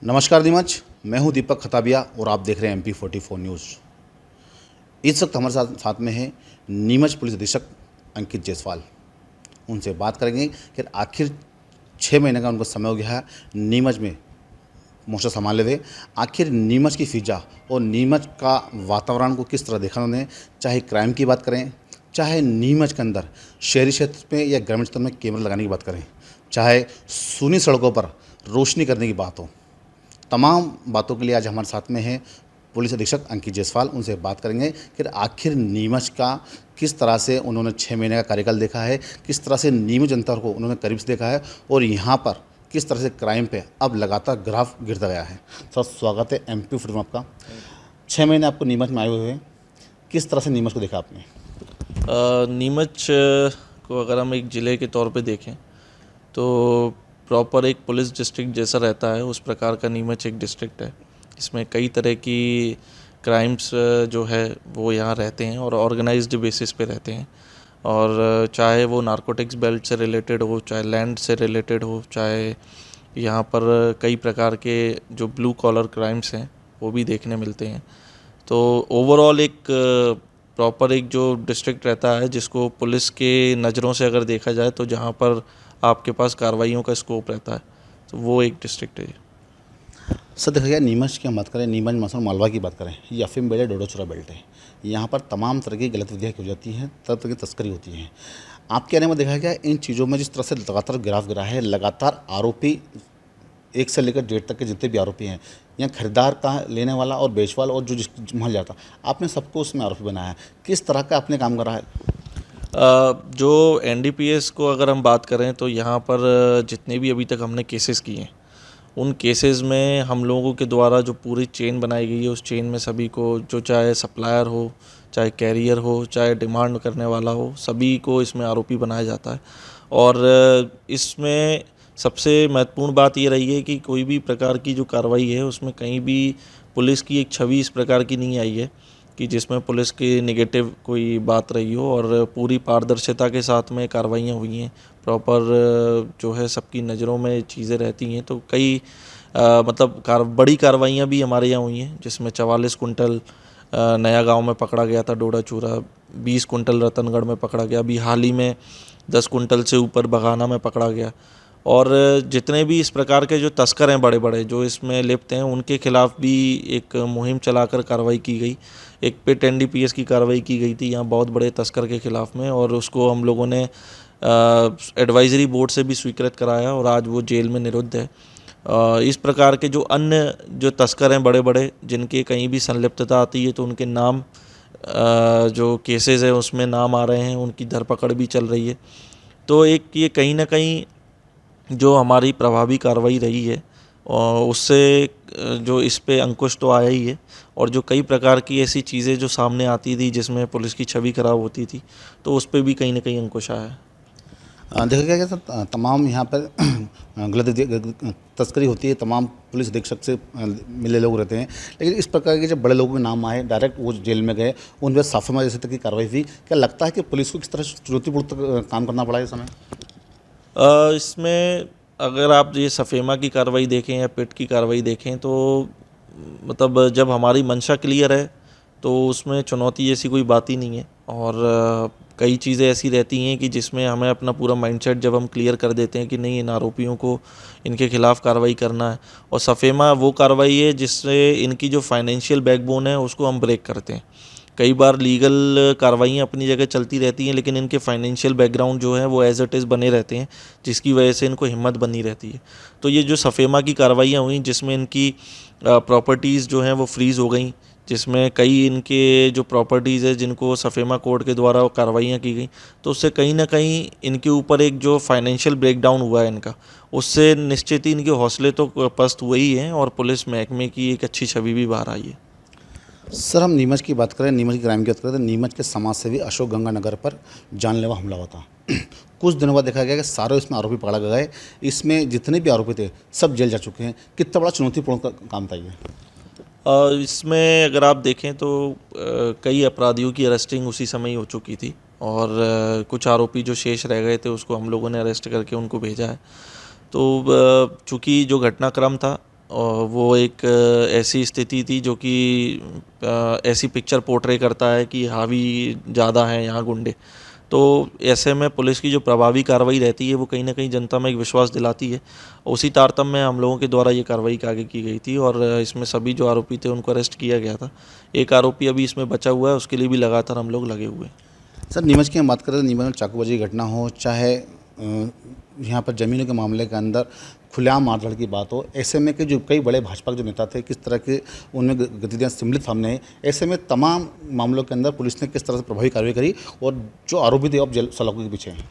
नमस्कार नीमच, मैं हूं दीपक खताबिया और आप देख रहे हैं MP44 न्यूज़। इस वक्त हमारे साथ साथ में है नीमच पुलिस अधीक्षक अंकित जायसवाल। उनसे बात करेंगे कि आखिर 6 महीने का उनको समय हो गया है नीमच में मोर्चा संभाले हुए। आखिर नीमच की फिजा और नीमच का वातावरण को किस तरह देखा उन्होंने, चाहे क्राइम की बात करें, चाहे नीमच के अंदर शहरी क्षेत्र में या ग्रामीण क्षेत्र में कैमरा लगाने की बात करें, चाहे सूनी सड़कों पर रोशनी करने की बात हो, तमाम बातों के लिए आज हमारे साथ में है पुलिस अधीक्षक अंकित जायसवाल। उनसे बात करेंगे कि आखिर नीमच का किस तरह से उन्होंने 6 महीने का कार्यकाल देखा है, किस तरह से नीमच जनता को उन्होंने करीब से देखा है और यहाँ पर किस तरह से क्राइम पे अब लगातार ग्राफ गिरता गया है। सर, स्वागत है MP44 में आपका। 6 महीने आपको नीमच में आए हुए हैं, किस तरह से नीमच को देखा आपने? नीमच को अगर हम एक ज़िले के तौर पे देखें तो प्रॉपर एक पुलिस डिस्ट्रिक्ट जैसा रहता है, उस प्रकार का नीमच एक डिस्ट्रिक्ट है। इसमें कई तरह की क्राइम्स जो है वो यहाँ रहते हैं और ऑर्गेनाइज्ड बेसिस पे रहते हैं। और चाहे वो नारकोटिक्स बेल्ट से रिलेटेड हो, चाहे लैंड से रिलेटेड हो, चाहे यहाँ पर कई प्रकार के जो ब्लू कॉलर क्राइम्स हैं वो भी देखने मिलते हैं। तो ओवरऑल एक प्रॉपर एक जो डिस्ट्रिक्ट रहता है जिसको पुलिस के नज़रों से अगर देखा जाए तो जहाँ पर आपके पास कार्रवाइयों का स्कोप रहता है, तो वो एक डिस्ट्रिक्ट है। सर, देखा गया नीमच की हम बात करें, नीमच मसलन मालवा की बात करें, ये अफीम बेल्ट है, डोडा चूरा बेल्ट है। यहाँ पर तमाम तरह की गतिविधियाँ हो जाती हैं, तरह तरह की तस्करी होती है। आपके कहने में देखा गया इन चीज़ों में जिस तरह से लगातार गिराफ गिरा है, लगातार आरोपी एक से लेकर डेढ़ तक के जितने भी आरोपी हैं, यहाँ खरीदार का लेने वाला और बेचवाल और जो जिस महल जाता, आपने सबको उसमें आरोपी बनाया है। किस तरह का आपने काम करा है? जो NDPS को अगर हम बात करें तो यहाँ पर जितने भी अभी तक हमने केसेस किए हैं, उन केसेस में हम लोगों के द्वारा जो पूरी चेन बनाई गई है, उस चेन में सभी को, जो चाहे सप्लायर हो, चाहे कैरियर हो, चाहे डिमांड करने वाला हो, सभी को इसमें आरोपी बनाया जाता है। और इसमें सबसे महत्वपूर्ण बात ये रही है कि कोई भी प्रकार की जो कार्रवाई है उसमें कहीं भी पुलिस की एक छवि इस प्रकार की नहीं आई है कि जिसमें पुलिस की नेगेटिव कोई बात रही हो, और पूरी पारदर्शिता के साथ में कार्रवाइयाँ हुई हैं। प्रॉपर जो है सबकी नज़रों में चीज़ें रहती हैं। तो कई मतलब बड़ी कार्रवाइयाँ भी हमारे यहाँ हुई हैं, जिसमें 44 कुंटल नया गांव में पकड़ा गया था डोडा चूरा, 20 कुंटल रतनगढ़ में पकड़ा गया, अभी हाल ही में 10 कुंटल से ऊपर बघाना में पकड़ा गया। और जितने भी इस प्रकार के जो तस्कर हैं बड़े बड़े जो इसमें लिप्त हैं, उनके खिलाफ भी एक मुहिम चलाकर कार्रवाई की गई। एक पिट NDPS की कार्रवाई की गई थी यहाँ बहुत बड़े तस्कर के खिलाफ में, और उसको हम लोगों ने एडवाइजरी बोर्ड से भी स्वीकृत कराया और आज वो जेल में निरुद्ध है। इस प्रकार के जो अन्य जो तस्कर हैं बड़े बड़े, जिनके कहीं भी संलिप्तता आती है तो उनके नाम जो केसेस हैं उसमें नाम आ रहे हैं, उनकी धरपकड़ भी चल रही है। तो एक ये कहीं ना कहीं जो हमारी प्रभावी कार्रवाई रही है और उससे जो इस पे अंकुश तो आया ही है। और जो कई प्रकार की ऐसी चीज़ें जो सामने आती थी जिसमें पुलिस की छवि खराब होती थी, तो उस पे भी कहीं ना कहीं अंकुश आया है। देखा गया सर, तमाम यहाँ पर तस्करी होती है, तमाम पुलिस अधीक्षक से मिले लोग रहते हैं, लेकिन इस प्रकार के जब बड़े लोगों के नाम आए, डायरेक्ट वो जेल में गए, उन पर साफेमा जैसे तक की कार्रवाई हुई, क्या लगता है कि पुलिस को किस तरह चुनौतीपूर्ण काम करना पड़ा इस समय? इसमें अगर आप ये सफेमा की कार्रवाई देखें या पिट की कार्रवाई देखें तो मतलब जब हमारी मंशा क्लियर है तो उसमें चुनौती जैसी कोई बात ही नहीं है। और कई चीज़ें ऐसी रहती हैं कि जिसमें हमें अपना पूरा माइंडसेट जब हम क्लियर कर देते हैं कि नहीं, इन आरोपियों को इनके खिलाफ़ कार्रवाई करना है। और सफेमा वो कार्रवाई है जिससे इनकी जो फाइनेंशियल बैकबोन है उसको हम ब्रेक करते हैं। कई बार लीगल कार्रवाइयाँ अपनी जगह चलती रहती हैं, लेकिन इनके फाइनेंशियल बैकग्राउंड जो है वो एज इट इज़ बने रहते हैं, जिसकी वजह से इनको हिम्मत बनी रहती है। तो ये जो सफेमा की कार्रवाइयाँ हुई जिसमें इनकी प्रॉपर्टीज़ जो हैं वो फ्रीज़ हो गई, जिसमें कई इनके जो प्रॉपर्टीज़ है जिनको सफेमा कोर्ट के द्वारा वो कार्रवाइयाँ की गई, तो उससे कहीं ना कहीं इनके ऊपर एक जो फाइनेंशियल ब्रेकडाउन हुआ है इनका, उससे निश्चित ही इनके हौसले तो पस्त हुए ही हैं और पुलिस महकमे की एक अच्छी छवि भी बाहर आई है। सर, हम नीमच की बात करें, नीमच की क्राइम की बात करें तो नीमच के समाज सेवी अशोक गंगानगर पर जानलेवा हमला हुआ था। कुछ दिनों बाद देखा गया कि सारे इसमें आरोपी पकड़ा गए। इसमें जितने भी आरोपी थे सब जेल जा चुके हैं। कितना बड़ा चुनौतीपूर्ण काम था ये? इसमें अगर आप देखें तो कई अपराधियों की अरेस्टिंग उसी समय ही हो चुकी थी, और कुछ आरोपी जो शेष रह गए थे उसको हम लोगों ने अरेस्ट करके उनको भेजा है। तो चूँकि जो घटनाक्रम था वो एक ऐसी स्थिति थी जो कि ऐसी पिक्चर पोर्ट्रे करता है कि हावी ज़्यादा हैं यहाँ गुंडे। तो ऐसे में पुलिस की जो प्रभावी कार्रवाई रहती है वो कहीं ना कहीं जनता में एक विश्वास दिलाती है। उसी तारतम्य में हम लोगों के द्वारा ये कार्रवाई आगे की गई थी और इसमें सभी जो आरोपी थे उनको अरेस्ट किया गया था। एक आरोपी अभी इसमें बचा हुआ है, उसके लिए भी लगातार हम लोग लगे हुए हैं। सर, नीमच की हम बात करें तो नीमच में चाकूबाजी की घटना हो, चाहे यहाँ पर ज़मीनों के मामले के अंदर खुलेआम मारधड़ की बात हो, ऐसे में कि जो कई बड़े भाजपा के जो नेता थे किस तरह के उनमें गतिविधियाँ सम्मिलित सामने आई, ऐसे में तमाम मामलों के अंदर पुलिस ने किस तरह से प्रभावी कार्रवाई करी और जो आरोपी थे अब जेल सलाखों के पीछे हैं?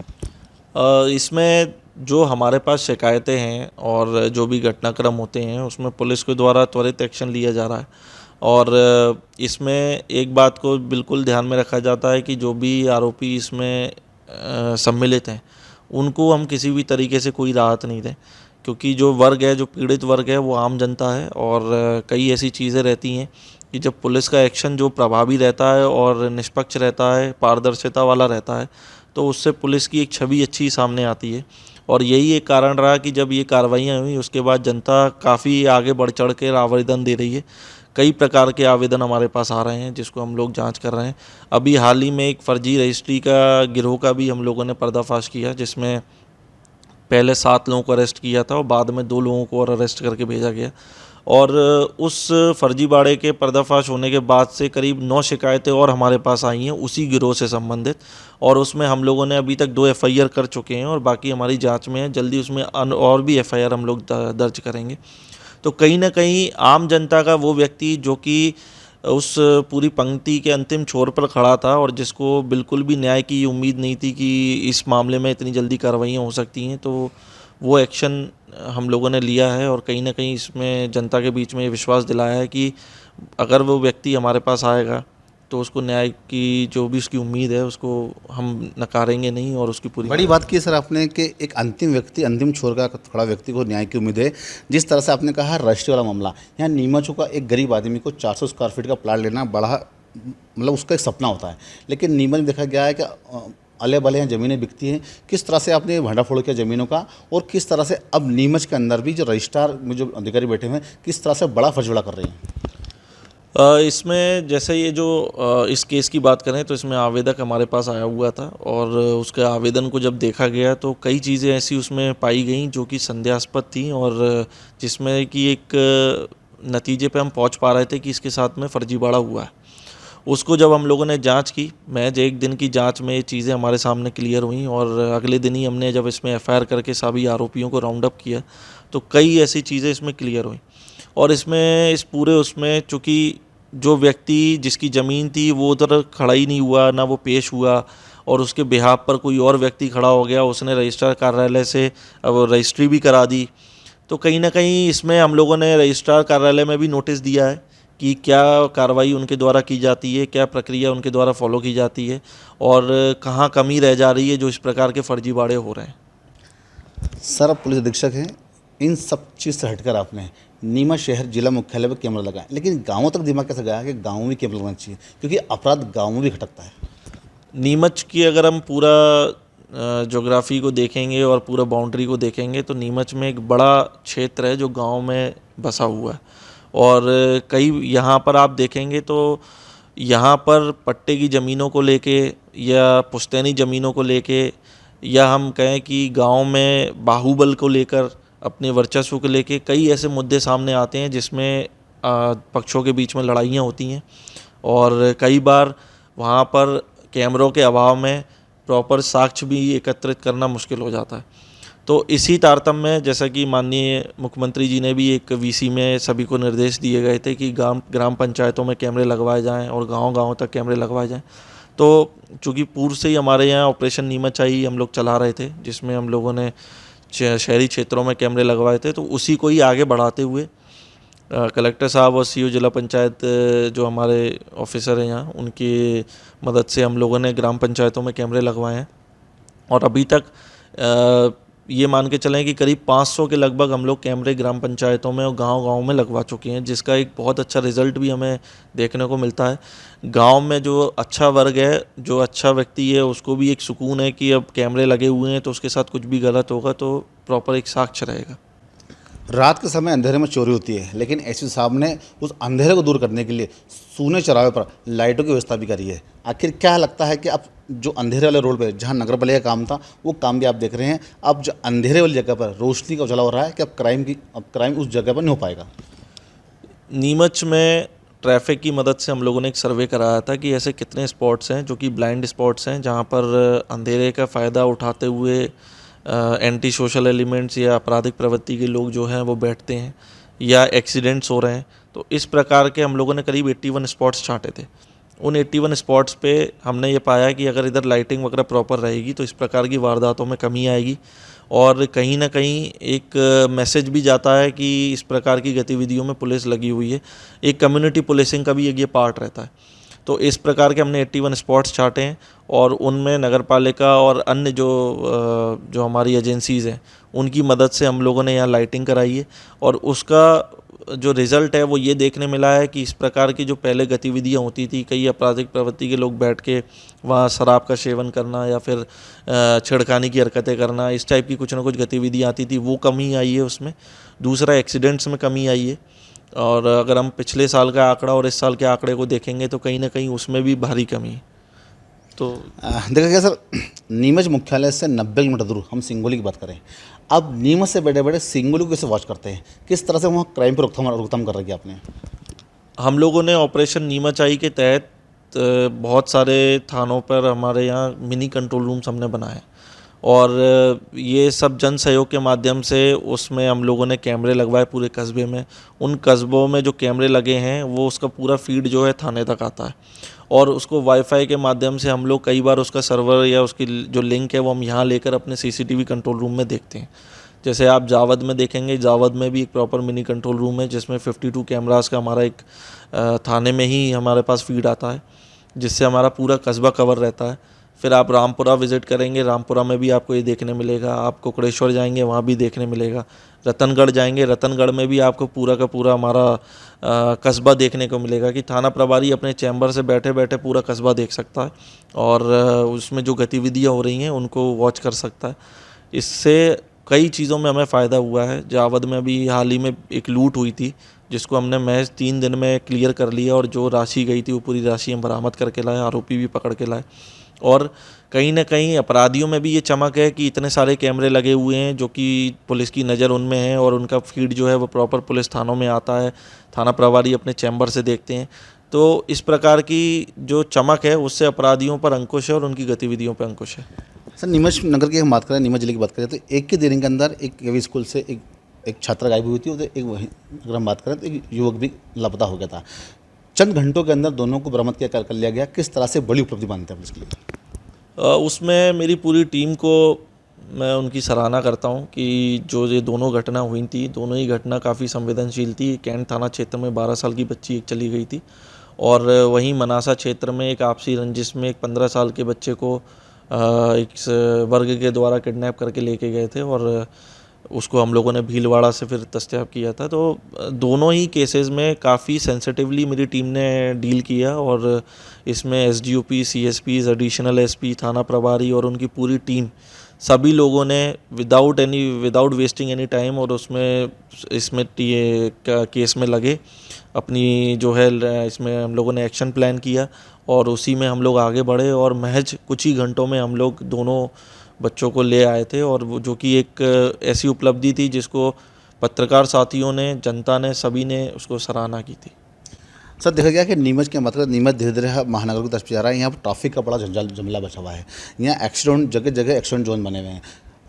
इसमें जो हमारे पास शिकायतें हैं और जो भी घटनाक्रम होते हैं उसमें पुलिस के द्वारा त्वरित एक्शन लिया जा रहा है। और इसमें एक बात को बिल्कुल ध्यान में रखा जाता है कि जो भी आरोपी इसमें सम्मिलित हैं उनको हम किसी भी तरीके से कोई राहत नहीं दें, क्योंकि जो वर्ग है, जो पीड़ित वर्ग है, वो आम जनता है। और कई ऐसी चीज़ें रहती हैं कि जब पुलिस का एक्शन जो प्रभावी रहता है और निष्पक्ष रहता है, पारदर्शिता वाला रहता है, तो उससे पुलिस की एक छवि अच्छी सामने आती है। और यही एक कारण रहा कि जब ये कार्रवाइयाँ हुई उसके बाद जनता काफ़ी आगे बढ़ चढ़ कर आवेदन दे रही है। कई प्रकार के आवेदन हमारे पास आ रहे हैं जिसको हम लोग जांच कर रहे हैं। अभी हाल ही में एक फर्जी रजिस्ट्री का गिरोह का भी हम लोगों ने पर्दाफाश किया, जिसमें पहले 7 लोगों को अरेस्ट किया था और बाद में 2 लोगों को और अरेस्ट करके भेजा गया। और उस फर्जीवाड़े के पर्दाफाश होने के बाद से करीब 9 शिकायतें और हमारे पास आई हैं उसी गिरोह से संबंधित, और उसमें हम लोगों ने अभी तक 2 एफआईआर कर चुके हैं और बाकी हमारी जांच में है। जल्दी उसमें और भी एफआईआर हम लोग दर्ज करेंगे। तो कहीं ना कहीं आम जनता का वो व्यक्ति जो कि उस पूरी पंक्ति के अंतिम छोर पर खड़ा था और जिसको बिल्कुल भी न्याय की उम्मीद नहीं थी कि इस मामले में इतनी जल्दी कार्रवाइयाँ हो सकती हैं, तो वो एक्शन हम लोगों ने लिया है। और कहीं ना कहीं इसमें जनता के बीच में ये विश्वास दिलाया है कि अगर वो व्यक्ति हमारे पास आएगा तो उसको न्याय की जो भी उसकी उम्मीद है उसको हम नकारेंगे नहीं और उसकी पूरी बड़ी बात की सर आपने कि एक अंतिम व्यक्ति, अंतिम छोर का खड़ा व्यक्ति को न्याय की उम्मीद है। जिस तरह से आपने कहा रजिस्ट्री वाला मामला, यहाँ नीमच का एक गरीब आदमी को 400 स्क्वायर फीट का प्लाट लेना बड़ा मतलब उसका एक सपना होता है, लेकिन नीमच में देखा गया है कि अले बले यहाँ ज़मीनें बिकती हैं। किस तरह से आपने भंडाफोड़ किया ज़मीनों का और किस तरह से अब नीमच के अंदर भी जो रजिस्ट्रार में जो अधिकारी बैठे हुए हैं किस तरह से बड़ा फर्जीवाड़ा कर रही हैं? इसमें जैसे ये जो इस केस की बात करें तो इसमें आवेदक हमारे पास आया हुआ था और उसके आवेदन को जब देखा गया तो कई चीज़ें ऐसी उसमें पाई गई जो कि संदेहास्पद थी और जिसमें कि एक नतीजे पे हम पहुंच पा रहे थे कि इसके साथ में फर्जीवाड़ा हुआ है। उसको जब हम लोगों ने जांच की, महज एक दिन की जांच में ये चीज़ें हमारे सामने क्लियर हुई और अगले दिन ही हमने जब इसमें एफआईआर करके सभी आरोपियों को राउंड अप किया तो कई ऐसी चीज़ें इसमें क्लियर हुई। और इसमें इस पूरे उसमें चूँकि जो व्यक्ति जिसकी ज़मीन थी वो उधर खड़ा ही नहीं हुआ, ना वो पेश हुआ, और उसके बिहाफ पर कोई और व्यक्ति खड़ा हो गया, उसने रजिस्ट्रार कार्यालय से अब रजिस्ट्री भी करा दी। तो कहीं ना कहीं इसमें हम लोगों ने रजिस्ट्रार कार्यालय में भी नोटिस दिया है कि क्या कार्रवाई उनके द्वारा की जाती है, क्या प्रक्रिया उनके द्वारा फॉलो की जाती है और कहाँ कमी रह जा रही है जो इस प्रकार के फर्जीवाड़े हो रहे हैं। सर, आप पुलिस अधीक्षक हैं, इन सब चीज़ से हटकर आपने नीमच शहर जिला मुख्यालय पर कैमरा लगाए, लेकिन गांवों तक दिमाग कैसे गया कि गांव में कैमरा लगाना चाहिए, क्योंकि अपराध गांव में भी खटकता है? नीमच की अगर हम पूरा ज्योग्राफी को देखेंगे और पूरा बाउंड्री को देखेंगे तो नीमच में एक बड़ा क्षेत्र है जो गांव में बसा हुआ है। और कई यहाँ पर आप देखेंगे तो यहाँ पर पट्टे की ज़मीनों को लेके या पुश्तैनी ज़मीनों को लेके या हम कहें कि गांव में बाहुबल को लेकर, अपने वर्चस्व को लेके कई ऐसे मुद्दे सामने आते हैं जिसमें पक्षों के बीच में लड़ाइयाँ होती हैं और कई बार वहाँ पर कैमरों के अभाव में प्रॉपर साक्ष्य भी एकत्रित करना मुश्किल हो जाता है। तो इसी तारतम्य में जैसा कि माननीय मुख्यमंत्री जी ने भी एक वीसी में सभी को निर्देश दिए गए थे कि ग्राम पंचायतों में कैमरे लगवाए जाएं और गांव-गांव तक कैमरे लगवाए जाएं। तो चूँकि पूर्व से ही हमारे यहाँ ऑपरेशन नीमच आई हम लोग चला रहे थे, जिसमें हम लोगों ने शहरी क्षेत्रों में कैमरे लगवाए थे, तो उसी को ही आगे बढ़ाते हुए कलेक्टर साहब और सीईओ जिला पंचायत जो हमारे ऑफिसर हैं यहाँ, उनकी मदद से हम लोगों ने ग्राम पंचायतों में कैमरे लगवाए हैं। और अभी तक ये मान के चलें कि करीब 500 के लगभग हम लोग कैमरे ग्राम पंचायतों में और गांव-गांव में लगवा चुके हैं, जिसका एक बहुत अच्छा रिज़ल्ट भी हमें देखने को मिलता है। गांव में जो अच्छा वर्ग है, जो अच्छा व्यक्ति है, उसको भी एक सुकून है कि अब कैमरे लगे हुए हैं तो उसके साथ कुछ भी गलत होगा तो प्रॉपर एक साक्ष्य रहेगा। रात के समय अंधेरे में चोरी होती है, लेकिन एसपी साहब ने उस अंधेरे को दूर करने के लिए सूने चौराहे पर लाइटों की व्यवस्था भी करी है। आखिर क्या लगता है कि अब जो अंधेरे वाले रोड पे जहां नगर पालिका का काम था, वो काम भी आप देख रहे हैं, अब जो अंधेरे वाली जगह पर रोशनी का उजाला हो रहा है कि अब क्राइम उस जगह पर नहीं हो पाएगा। नीमच में ट्रैफिक की मदद से हम लोगों ने एक सर्वे कराया था कि ऐसे कितने स्पॉट्स हैं जो कि ब्लाइंड स्पॉट्स हैं, जहाँ पर अंधेरे का फ़ायदा उठाते हुए एंटी सोशल एलिमेंट्स या आपराधिक प्रवृत्ति के लोग जो हैं वो बैठते हैं या एक्सीडेंट्स हो रहे हैं। तो इस प्रकार के हम लोगों ने करीब 81 स्पॉट्स छांटे थे। उन 81 स्पॉट्स पे हमने ये पाया कि अगर इधर लाइटिंग वगैरह प्रॉपर रहेगी तो इस प्रकार की वारदातों में कमी आएगी, और कहीं ना कहीं एक मैसेज भी जाता है कि इस प्रकार की गतिविधियों में पुलिस लगी हुई है। एक कम्युनिटी पुलिसिंग का भी एक ये पार्ट रहता है। तो इस प्रकार के हमने 81 स्पॉट्स छांटे हैं, और उनमें नगर पालिका और अन्य जो हमारी एजेंसीज़ हैं उनकी मदद से हम लोगों ने यहाँ लाइटिंग कराई है, और उसका जो रिज़ल्ट है वो ये देखने मिला है कि इस प्रकार की जो पहले गतिविधियाँ होती थी, कई आपराधिक प्रवृत्ति के लोग बैठ के वहाँ शराब का सेवन करना या फिर छेड़खानी की हरकतें करना, इस टाइप की कुछ ना कुछ गतिविधियाँ आती थी, वो कमी आई है उसमें। दूसरा, एक्सीडेंट्स में कमी आई है, और अगर हम पिछले साल का आंकड़ा और इस साल के आंकड़े को देखेंगे तो कहीं ना कहीं उसमें भी भारी कमी है। तो देखा गया सर, नीमच मुख्यालय से 90 किलोमीटर दूर हम सिंगोली की बात करें, अब नीमच से बड़े बड़े सिंगोली को कैसे वॉच करते हैं, किस तरह से वहाँ क्राइम पर रोकथाम कर रखी है आपने? हम लोगों ने ऑपरेशन नीमचाई के तहत बहुत सारे थानों पर हमारे यहाँ मिनी कंट्रोल रूम्स हमने बनाए, और ये सब जन सहयोग के माध्यम से उसमें हम लोगों ने कैमरे लगवाए पूरे कस्बे में। उन कस्बों में जो कैमरे लगे हैं वो उसका पूरा फीड जो है थाने तक आता है, और उसको वाईफाई के माध्यम से हम लोग कई बार उसका सर्वर या उसकी जो लिंक है वो हम यहाँ लेकर अपने सीसीटीवी कंट्रोल रूम में देखते हैं। जैसे आप जावद में देखेंगे, जावद में भी एक प्रॉपर मिनी कंट्रोल रूम है जिसमें 52 कैमरास का हमारा एक थाने में ही हमारे पास फीड आता है, जिससे हमारा पूरा कस्बा कवर रहता है। फिर आप रामपुरा विज़िट करेंगे, रामपुरा में भी आपको ये देखने मिलेगा। आप कुकड़ेश्वर जाएंगे, वहाँ भी देखने मिलेगा। रतनगढ़ जाएंगे, रतनगढ़ में भी आपको पूरा का पूरा हमारा कस्बा देखने को मिलेगा कि थाना प्रभारी अपने चैम्बर से बैठे बैठे पूरा कस्बा देख सकता है, और उसमें जो गतिविधियाँ हो रही हैं उनको वॉच कर सकता है। इससे कई चीज़ों में हमें फ़ायदा हुआ है। जावद में भी हाल ही में एक लूट हुई थी जिसको हमने महज 3 दिन में क्लियर कर लिया, और जो राशि गई थी वो पूरी राशि हम बरामद करके लाए, आरोपी भी पकड़ के लाए। और कहीं ना कहीं अपराधियों में भी ये चमक है कि इतने सारे कैमरे लगे हुए हैं जो कि पुलिस की नज़र उनमें है, और उनका फीड जो है वो प्रॉपर पुलिस थानों में आता है, थाना प्रभारी अपने चैम्बर से देखते हैं। तो इस प्रकार की जो चमक है उससे अपराधियों पर अंकुश है और उनकी गतिविधियों पर अंकुश है। सर, नीमच नगर की हम बात करें, नीमच जिले की बात करें, तो एक के दिन के अंदर एक केवी स्कूल से एक छात्रा गायब हुई थी, और एक वहीं अगर हम बात करें तो एक युवक भी लापता हो गया था। चंद घंटों के अंदर दोनों को बरामद कर लिया गया। किस तरह से बड़ी उपलब्धि मानते हैं पुलिस के लिए? उसमें मेरी पूरी टीम को मैं उनकी सराहना करता हूं कि जो ये दोनों घटना हुई थी, दोनों ही घटना काफ़ी संवेदनशील थी। कैंट थाना क्षेत्र में 12 साल की बच्ची एक चली गई थी, और वहीं मनासा क्षेत्र में एक आपसी रंजिश में एक 15 साल के बच्चे को एक वर्ग के द्वारा किडनैप करके लेके गए थे, और उसको हम लोगों ने भीलवाड़ा से फिर दस्तयाब किया था। तो दोनों ही केसेस में काफ़ी सेंसिटिवली मेरी टीम ने डील किया, और इसमें एसडीओपी, सीएसपीज, एडिशनल एसपी, थाना प्रभारी और उनकी पूरी टीम, सभी लोगों ने विदाउट वेस्टिंग एनी टाइम और इसमें ये केस में लगे अपनी जो है, इसमें हम लोगों ने एक्शन प्लान किया और उसी में हम लोग आगे बढ़े, और महज कुछ ही घंटों में हम लोग दोनों बच्चों को ले आए थे। और वो जो कि एक ऐसी उपलब्धि थी जिसको पत्रकार साथियों ने, जनता ने, सभी ने उसको सराहना की थी। सर, देखा गया कि नीमच के मतलब नीमच धीरे धीरे महानगर की तरफ जा रहा है। यहाँ पर ट्रैफिक का बड़ा जमला बचा हुआ है। यहाँ एक्सीडेंट जगह जगह एक्सीडेंट जोन बने हुए हैं।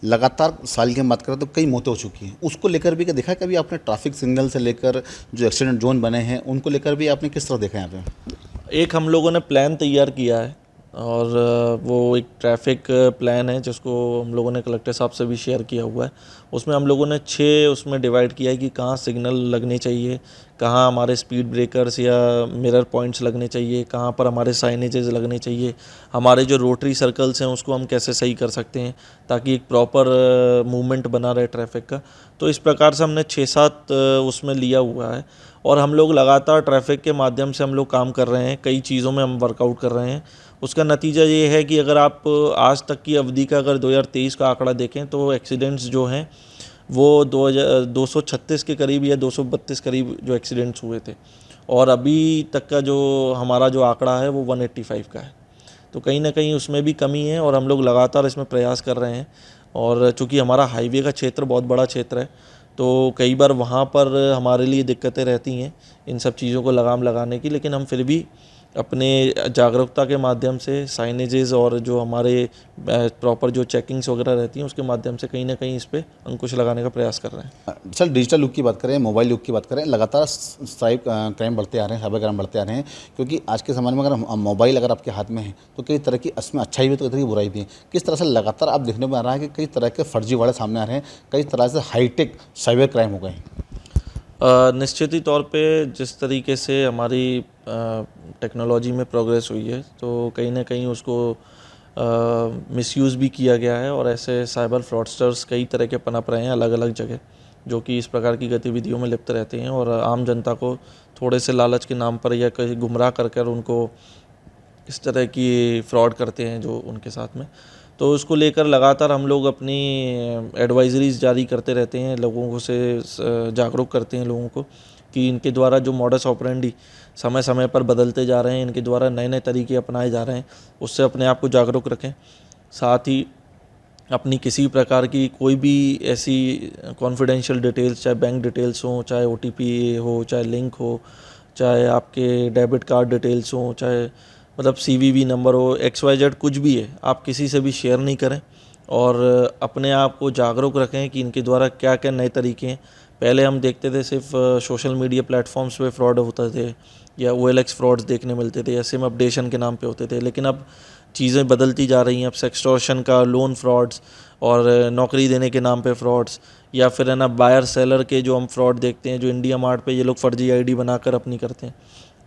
लगातार साल की हम बात करें तो कई मौतें हो चुकी हैं। उसको लेकर भी क्या देखा है कभी आपने? ट्रैफिक सिग्नल से लेकर जो एक्सीडेंट जोन बने हैं उनको लेकर भी आपने किस तरह देखा है यहाँ पे? एक हम लोगों ने प्लान तैयार किया है, और वो एक ट्रैफिक प्लान है जिसको हम लोगों ने कलेक्टर साहब से भी शेयर किया हुआ है। उसमें हम लोगों ने 6 उसमें डिवाइड किया है कि कहाँ सिग्नल लगने चाहिए, कहाँ हमारे स्पीड ब्रेकर्स या मिरर पॉइंट्स लगने चाहिए, कहाँ पर हमारे साइनेजेस लगने चाहिए, हमारे जो रोटरी सर्कल्स हैं उसको हम कैसे सही कर सकते हैं ताकि एक प्रॉपर मूवमेंट बना रहे ट्रैफिक का। तो इस प्रकार से हमने 6-7 उसमें लिया हुआ है, और हम लोग लगातार ट्रैफिक के माध्यम से हम लोग काम कर रहे हैं। कई चीज़ों में हम वर्कआउट कर रहे हैं। उसका नतीजा ये है कि अगर आप आज तक की अवधि का अगर 2023 का आंकड़ा देखें तो एक्सीडेंट्स जो हैं वो 236 के करीब या 232 करीब जो एक्सीडेंट्स हुए थे, और अभी तक का जो हमारा जो आंकड़ा है वो 185 का है। तो कहीं ना कहीं उसमें भी कमी है और हम लोग लगातार इसमें प्रयास कर रहे हैं। और चूँकि हमारा हाईवे का क्षेत्र बहुत बड़ा क्षेत्र है, तो कई बार वहाँ पर हमारे लिए दिक्कतें रहती हैं इन सब चीज़ों को लगाम लगाने की, लेकिन हम फिर भी अपने जागरूकता के माध्यम से, साइनेजेस और जो हमारे प्रॉपर जो चेकिंग्स वगैरह रहती हैं उसके माध्यम से कहीं ना कहीं इस पर अंकुश लगाने का प्रयास कर रहे हैं। सर, डिजिटल युग की बात करें, मोबाइल युग की बात करें, लगातार साइबर क्राइम बढ़ते आ रहे हैं, साइबर क्राइम बढ़ते आ रहे हैं, क्योंकि आज के ज़माने में अगर मोबाइल अगर आपके हाथ में है तो कई तरह की इसमें अच्छाई भी तो कई तरह की बुराई भी है। किस तरह से लगातार आप देखने में आ रहा है कि कई तरह के फर्जीवाड़े सामने आ रहे हैं, कई तरह से हाईटेक साइबर क्राइम हो गए हैं? निश्चित ही तौर पे जिस तरीके से हमारी टेक्नोलॉजी में प्रोग्रेस हुई है, तो कहीं ना कहीं उसको मिसयूज़ भी किया गया है, और ऐसे साइबर फ्रॉडस्टर्स कई तरह के पनप रहे हैं अलग अलग जगह, जो कि इस प्रकार की गतिविधियों में लिप्त रहते हैं और आम जनता को थोड़े से लालच के नाम पर या कहीं गुमराह कर उनको इस तरह की फ्रॉड करते हैं जो उनके साथ में। तो उसको लेकर लगातार हम लोग अपनी एडवाइजरीज जारी करते रहते हैं, लोगों को से जागरूक करते हैं लोगों को कि इनके द्वारा जो मॉडस ऑपरेंडी समय समय पर बदलते जा रहे हैं, इनके द्वारा नए नए तरीके अपनाए जा रहे हैं, उससे अपने आप को जागरूक रखें। साथ ही अपनी किसी प्रकार की कोई भी ऐसी कॉन्फिडेंशियल डिटेल्स, चाहे बैंक डिटेल्स हो, चाहे OTP हो, चाहे लिंक हो, चाहे आपके डेबिट कार्ड डिटेल्स हो, चाहे मतलब CVV नंबर हो, XYZ कुछ भी है, आप किसी से भी शेयर नहीं करें और अपने आप को जागरूक रखें कि इनके द्वारा क्या क्या नए तरीके हैं। पहले हम देखते थे सिर्फ सोशल मीडिया प्लेटफॉर्म्स पे फ्रॉड होते थे या OLX फ्रॉड्स देखने मिलते थे या सिम अपडेशन के नाम पे होते थे, लेकिन अब चीज़ें बदलती जा रही हैं। अब सेक्सटॉर्शन का, लोन फ्रॉड्स और नौकरी देने के नाम पे फ्रॉड्स, या फिर है ना बायर सेलर के जो हम फ्रॉड देखते हैं, जो इंडिया मार्ट पे ये लोग फर्जी ID बनाकर अपनी करते हैं।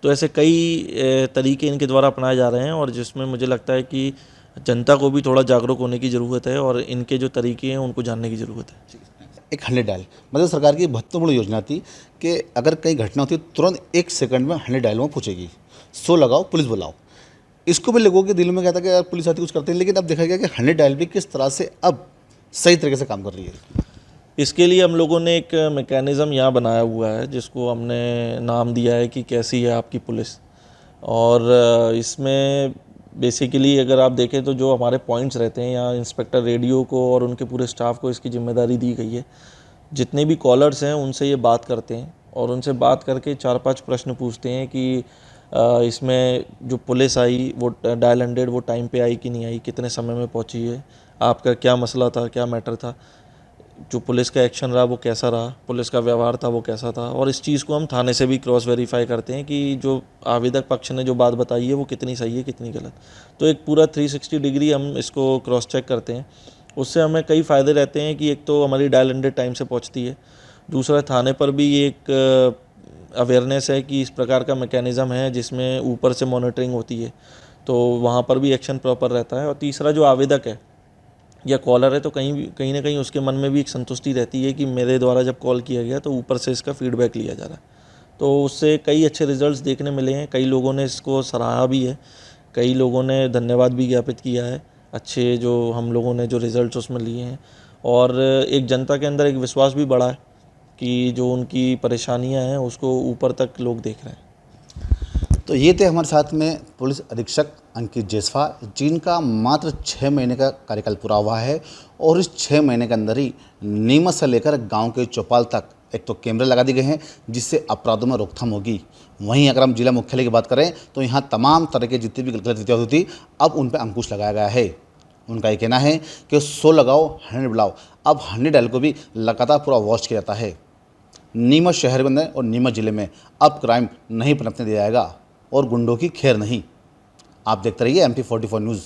तो ऐसे कई तरीके इनके द्वारा अपनाए जा रहे हैं, और जिसमें मुझे लगता है कि जनता को भी थोड़ा जागरूक होने की ज़रूरत है और इनके जो तरीके हैं उनको जानने की ज़रूरत है। एक 100 डायल मतलब सरकार की महत्वपूर्ण योजना थी कि अगर कहीं घटना होती है तुरंत 1 सेकंड में 100 डायल में पूछेगी, 100 लगाओ, पुलिस बुलाओ। इसको भी लोगों के दिल में कहता कि यार पुलिस आती कुछ करते हैं, लेकिन अब देखा गया कि 100 डायल भी किस तरह से अब सही तरीके से काम कर रही है। इसके लिए हम लोगों ने एक मैकेनिज़्म यहाँ बनाया हुआ है जिसको हमने नाम दिया है कि कैसी है आपकी पुलिस। और इसमें बेसिकली अगर आप देखें तो जो हमारे पॉइंट्स रहते हैं, यहाँ इंस्पेक्टर रेडियो को और उनके पूरे स्टाफ को इसकी जिम्मेदारी दी गई है। जितने भी कॉलर्स हैं उनसे ये बात करते हैं और उनसे बात करके 4-5 प्रश्न पूछते हैं कि इसमें जो पुलिस आई वो डायल 100 वो टाइम पे आई कि नहीं आई, कितने समय में पहुंची है, आपका क्या मसला था, क्या मैटर था, जो पुलिस का एक्शन रहा वो कैसा रहा, पुलिस का व्यवहार था वो कैसा था। और इस चीज़ को हम थाने से भी क्रॉस वेरीफाई करते हैं कि जो आवेदक पक्ष ने जो बात बताई है वो कितनी सही है, कितनी गलत। तो एक पूरा 360 डिग्री हम इसको क्रॉस चेक करते हैं। उससे हमें कई फ़ायदे रहते हैं कि एक तो हमारी डायल 100 टाइम से पहुंचती है, दूसरा थाने पर भी एक अवेयरनेस है कि इस प्रकार का मैकेनिज़्म है जिसमें ऊपर से मॉनिटरिंग होती है, तो वहाँ पर भी एक्शन प्रॉपर रहता है। और तीसरा जो आवेदक है या कॉलर है, तो कहीं ना कहीं उसके मन में भी एक संतुष्टि रहती है कि मेरे द्वारा जब कॉल किया गया तो ऊपर से इसका फीडबैक लिया जा रहा है। तो उससे कई अच्छे रिजल्ट्स देखने मिले हैं, कई लोगों ने इसको सराहा भी है, कई लोगों ने धन्यवाद भी ज्ञापित किया है, अच्छे जो हम लोगों ने जो रिज़ल्ट्स उसमें लिए हैं। और एक जनता के अंदर एक विश्वास भी बढ़ा है कि जो उनकी परेशानियां हैं उसको ऊपर तक लोग देख रहे हैं। तो ये थे हमारे साथ में पुलिस अधीक्षक अंकित जायसवाल, जिनका मात्र 6 महीने का कार्यकाल पूरा हुआ है और इस 6 महीने के अंदर ही नीमच से लेकर गांव के चौपाल तक एक तो कैमरे लगा दिए गए हैं जिससे अपराधों में रोकथाम होगी। वहीं अगर हम जिला मुख्यालय की बात करें तो यहाँ तमाम तरह के जितनी भी गतिविधियाँ होती थी अब उन पर अंकुश लगाया गया है। उनका ये कहना है कि 100 लगाओ 100 बुलाओ, अब 100 डायल को भी लगातार पूरा वॉच किया जाता है। नीमच शहर में और नीमच जिले में अब क्राइम नहीं पनपने दिया जाएगा और गुंडों की खैर नहीं। आप देखते रहिए MP44 न्यूज़।